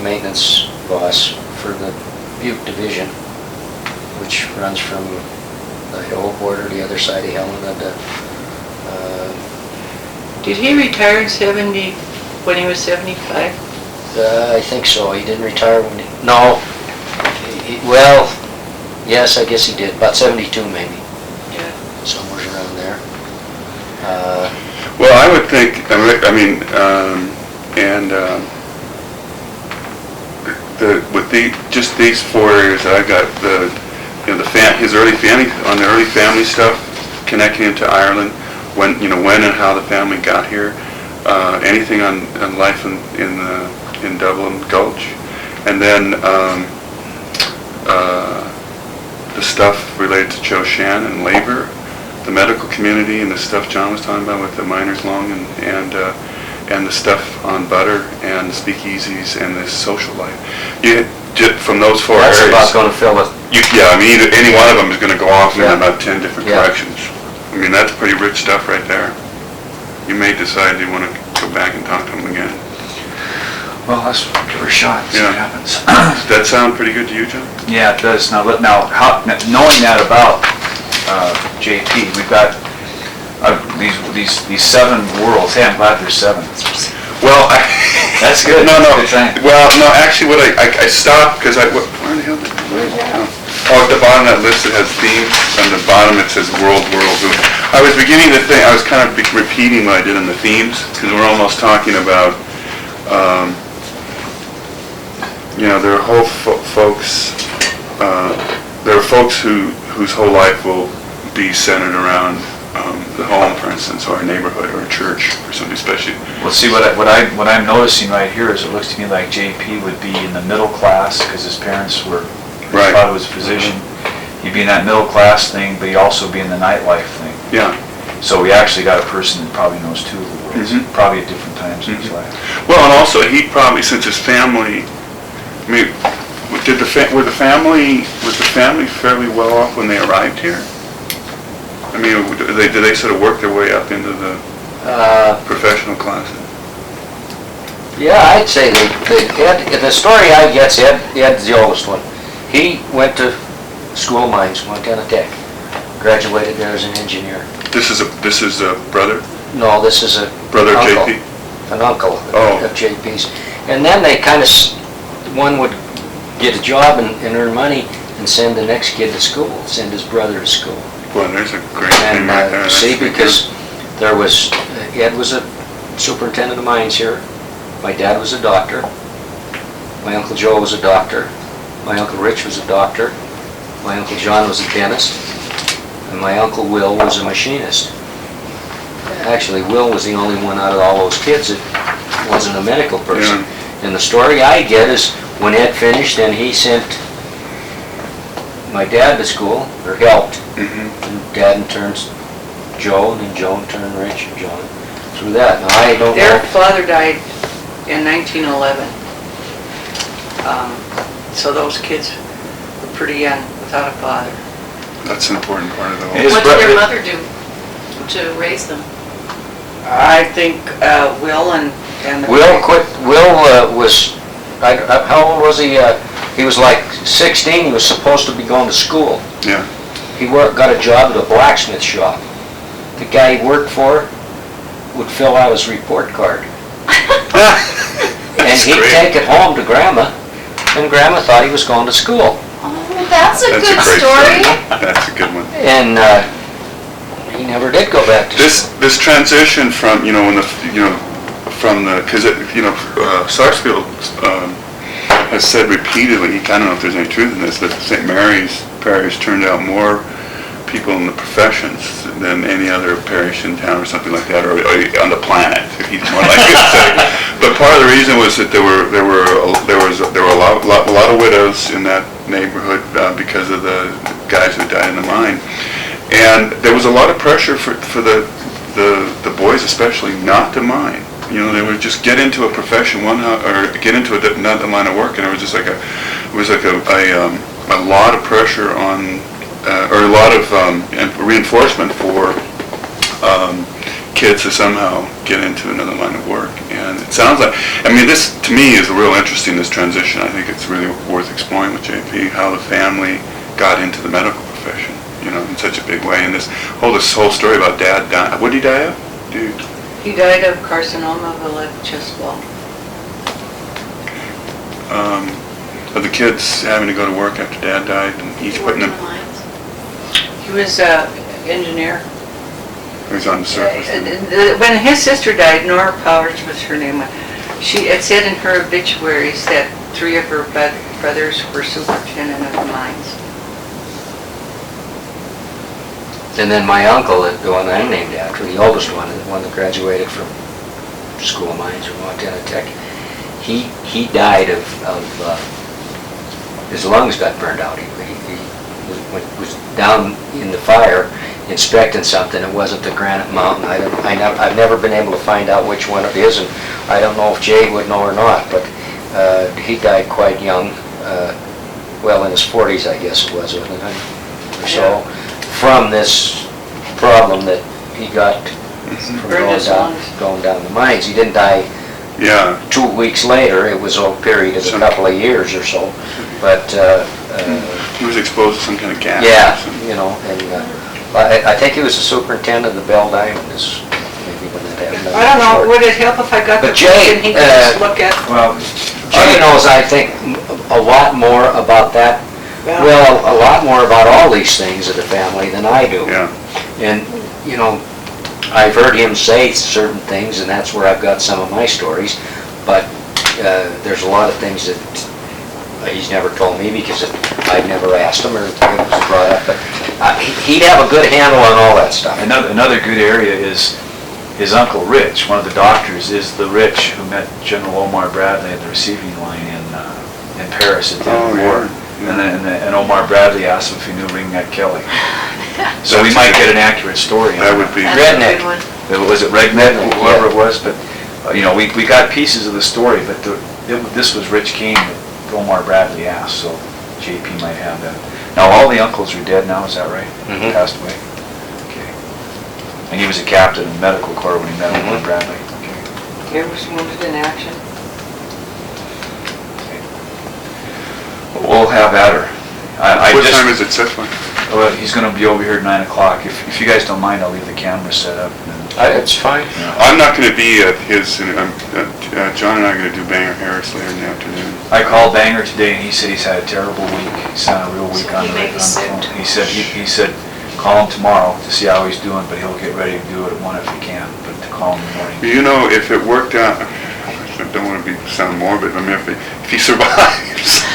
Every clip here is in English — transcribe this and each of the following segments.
maintenance boss for the Butte Division, which runs from the Idaho border, the other side of Helena. Did he retire in 70, when he was 75? I think so. He didn't retire when he... No. Well, yes, I guess he did. About 72 maybe. Yeah. Somewhere around there. Well, I would think, with just these 4 areas that I got, his early family, on the early family stuff, connecting him to Ireland, when and how the family got here, anything on life in Dublin Gulch, and then the stuff related to Joe Shan and labor, the medical community, and the stuff John was talking about with the miners' lung, and the stuff on butter and the speakeasies and the social life. From those 4 areas. That's about going to fill it. Any one of them is going to go off in about 10 different directions. That's pretty rich stuff right there. You may decide you want to go back and talk to them again. Well, let's give her a shot and see what happens. Does that sound pretty good to you, John? Yeah, it does. Now knowing that about JP, we've got these 7 worlds. Hey, I'm glad there's 7. Well, that's good. No. Good thing. Well, no. Actually, what I stopped because where the hell did at the bottom of that list it has themes. On the bottom it says world. I was beginning to think. I was kind of repeating what I did in the themes because we're almost talking about. There are whole folks. There are folks whose whole life will be centered around the home, for instance, or a neighborhood, or a church, or something especially. Well, see, what I'm noticing right here is it looks to me like JP would be in the middle class because his parents were. His father was a physician. He'd be in that middle class thing, but he'd also be in the nightlife thing. Yeah. So we actually got a person that probably knows 2 of the worlds, probably at different times in his life. Well, and also he probably, since his family, was the family fairly well off when they arrived here? Did they sort of work their way up into the professional classes? Yeah, I'd say the story I get's Ed's the oldest one. He went to School of Mines, Montana Tech, graduated there as an engineer. This is a brother? No, this is a brother uncle, JP? An uncle of JP's. And then they kind of, one would get a job and earn money and send the next kid to school, send his brother to school. Well, there's a great thing right there. See, because there was, Ed was a superintendent of mines here. My dad was a doctor. My Uncle Joe was a doctor. My Uncle Rich was a doctor. My Uncle John was a dentist. And my Uncle Will was a machinist. Actually, Will was the only one out of all those kids that wasn't a medical person. Yeah. And the story I get is when Ed finished and he sent my dad to school, or helped, and Dad in turn Joe, and then Joe in turn Rich and John, through that. Now I don't know. Their father died in 1911. So those kids were pretty young without a father. That's an important part of the whole. What did your mother do to raise them? I think Will and Will quit. Will was, how old was he? He was like 16. He was supposed to be going to school. Yeah. He got a job at a blacksmith shop. The guy he worked for would fill out his report card. And he'd take it home to Grandma, and Grandma thought he was going to school. Oh, that's a good great story. That's a good one. And he never did go back to school. This transition from Sarsfield has said repeatedly, I don't know if there's any truth in this, that St. Mary's Parish turned out more people in the professions than any other parish in town or something like that, or on the planet, if he's more likely to say. But part of the reason was that there were a lot of widows in that neighborhood because of the guys who died in the mine, and there was a lot of pressure for the boys especially not to mine. They would just get into a profession, or get into another line of work, and it was just like a lot of pressure on, or a lot of reinforcement for kids to somehow get into another line of work. And it sounds like, I mean, this, to me, is real interesting, this transition. I think it's really worth exploring with JP, how the family got into the medical profession, you know, in such a big way. And this whole story about Dad dying, what did he die of? Dude. He died of carcinoma of the left chest wall. Of the kids having to go to work after Dad died, and each putting them, He was an engineer. he was on the surface. When his sister died, Nora Powers was her name. It said in her obituaries that 3 of her brothers were superintendent of the mines. And then my uncle, the one that I'm named after, the oldest one, the one that graduated from School of Mines or Montana Tech, he died of his lungs got burned out. He was down in the fire inspecting something. It wasn't the Granite Mountain. I've never been able to find out which one it is, and I don't know if Jay would know or not, but he died quite young, well in his 40s, I guess it was, wasn't it? Or so, from this problem that he got from going down the mines. He didn't die Yeah. 2 weeks later. It was a period of a couple of years or so, but He was exposed to some kind of gas. yeah, you know, and I think he was the superintendent of the Bell Diamond, is maybe when that happened. I don't know, would it help if I got the But Jay, book and he could just look at? Well, Jay knows, I think, a lot more about that, well, a lot more about all these things of the family than I do. Yeah. And, you know, I've heard him say certain things, and that's where I've got some of my stories, but there's a lot of things that he's never told me because I've never asked him or it was brought up, but he'd have a good handle on all that stuff. another good area is his Uncle Rich, one of the doctors, is the Rich who met General Omar Bradley at the receiving line in Paris at the end of the war. Yeah. And Omar Bradley asked him if he knew Ringneck Kelly. So we might get an accurate story on That would be. That's a Redneck. good one. Was it Regnet, whoever it was, but, you know, we got pieces of the story, but this was Rich Kane that Omar Bradley asked, so JP might have that. Now, all the uncles are dead now, is that right? Mhm. Passed away? Okay. And he was a captain in the medical corps when he met Omar Bradley? Okay. He was wounded in action. We'll have at her. What time is it set for? Well, he's gonna be over here at 9 o'clock. If you guys don't mind, I'll leave the camera set up. It's fine. I'm not going to be at his, John and I are going to do Banger Harris later in the afternoon. I called Banger today, and he said he's had a terrible week. He sounded real weak So on he the may be sick phone. tomorrow. He said, call him tomorrow to see how he's doing, but he'll get ready to do it at 1 if he can, but to call him in the morning. You know, if it worked out, I don't want to sound morbid, I mean, if he survives,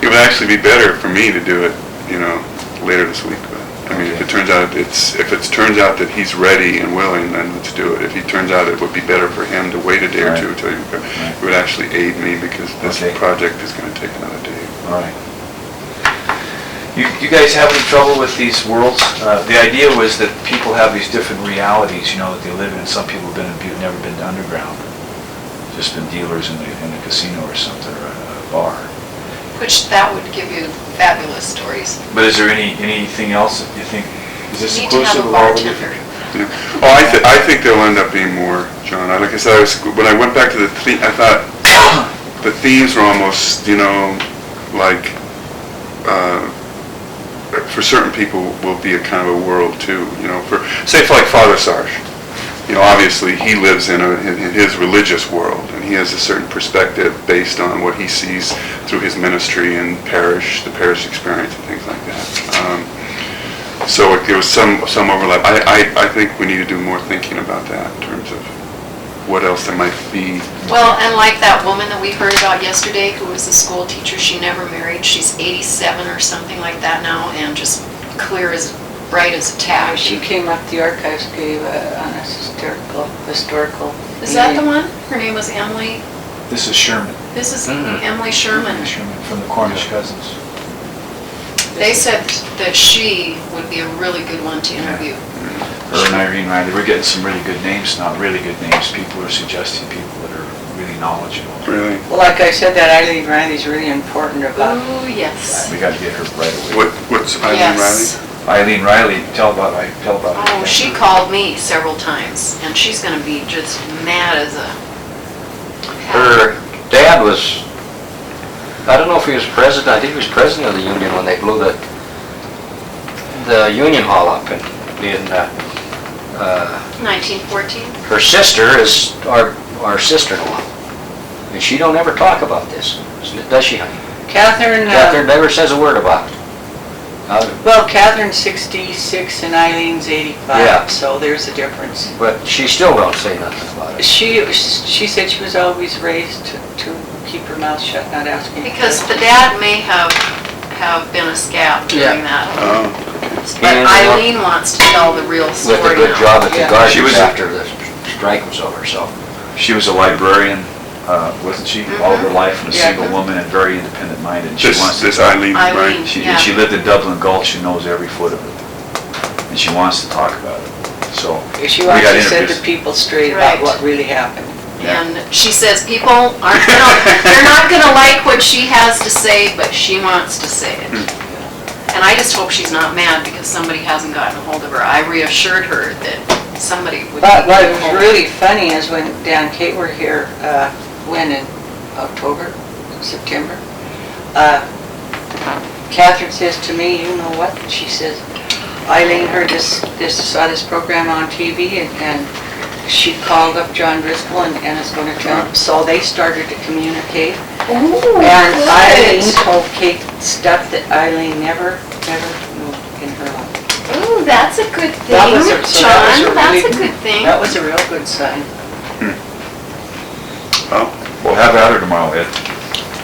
it would actually be better for me to do it, you know, later this week. But I mean, if it turns out that he's ready and willing, then let's do it. If he turns out it would be better for him to wait a day or two, it would actually aid me because this project is going to take another day. All right. You guys have any trouble with these worlds? The idea was that people have these different realities, you know, that they live in. Some people have been in Butte, never been to underground. Just been dealers in the casino or something, or a bar. Which that would give you fabulous stories. But is there anything else that you think, is this You need to have inclusive a of all the bartender. different? Yeah. Oh, I think there'll end up being more, John. Like I said, when I went back to the theme, I thought the themes were almost, you know, like, for certain people will be a kind of a world too, you know, for like Father Sarge. You know, obviously he lives in his religious world, and he has a certain perspective based on what he sees through his ministry and the parish experience and things like that. So there was some overlap. I think we need to do more thinking about that in terms of what else there might be. Well, and like that woman that we heard about yesterday, who was a school teacher, she never married. She's 87 or something like that now, and just clear as bright as a tack. She came up, the archives gave on a historical. Is that the one? Her name was Emily. This is Sherman. This is Emily Sherman. Sherman from the Cornish Cousins. They said that she would be a really good one to interview. Her and Irene Riley. We're getting some really good names now, really good names. People are suggesting people that are really knowledgeable. Really? Well, like I said, that Eileen Riley's really important about. Oh, yes. We got to get her right away. What's Eileen Riley? Yes. Eileen Riley, tell about her. Oh, she called me several times, and she's gonna be just mad as a her dad was, I don't know if he was president, I think he was president of the union when they blew the union hall up in 1914? her sister is our sister-in-law. And she don't ever talk about this, does she, honey? Kathryn, Kathryn never says a word about it. well, Kathryn's 66 and Eileen's 85, Yeah. so there's a difference. But she still don't say nothing about it. She said she was always raised to keep her mouth shut, not asking. Because the dad may have been a scab during that. Oh, But And, Eileen wants to tell the real story With a good now. job at the Yeah. Guardians She was- after the strike was over, so. She was a librarian, wasn't she, all her life, and a Yeah. single woman and very independent-minded. And she wants to this Eileen, right? Eileen. She, Yeah. she lived in Dublin Gulch and knows every foot of it. And she wants to talk about it, so. She we wants got to set the interviews. people straight Right. about what really happened. And she says people aren't they're not gonna like what she has to say, but she wants to say it. And I just hope she's not mad because somebody hasn't gotten a hold of her. I reassured her that somebody would. But be what getting was hold of really funny is when Dan and Kate were here, when in October, September, Kathryn says to me, you know what? She says, Eileen heard saw this program on TV and she called up John Driscoll and is going to tell him. So they started to communicate. And Eileen told Kate stuff that Eileen never knew in her life. Ooh, that's a good thing, That was a- so that was a John, that's a really- good thing. That was a real good sign. Oh, We'll have at her tomorrow, Ed.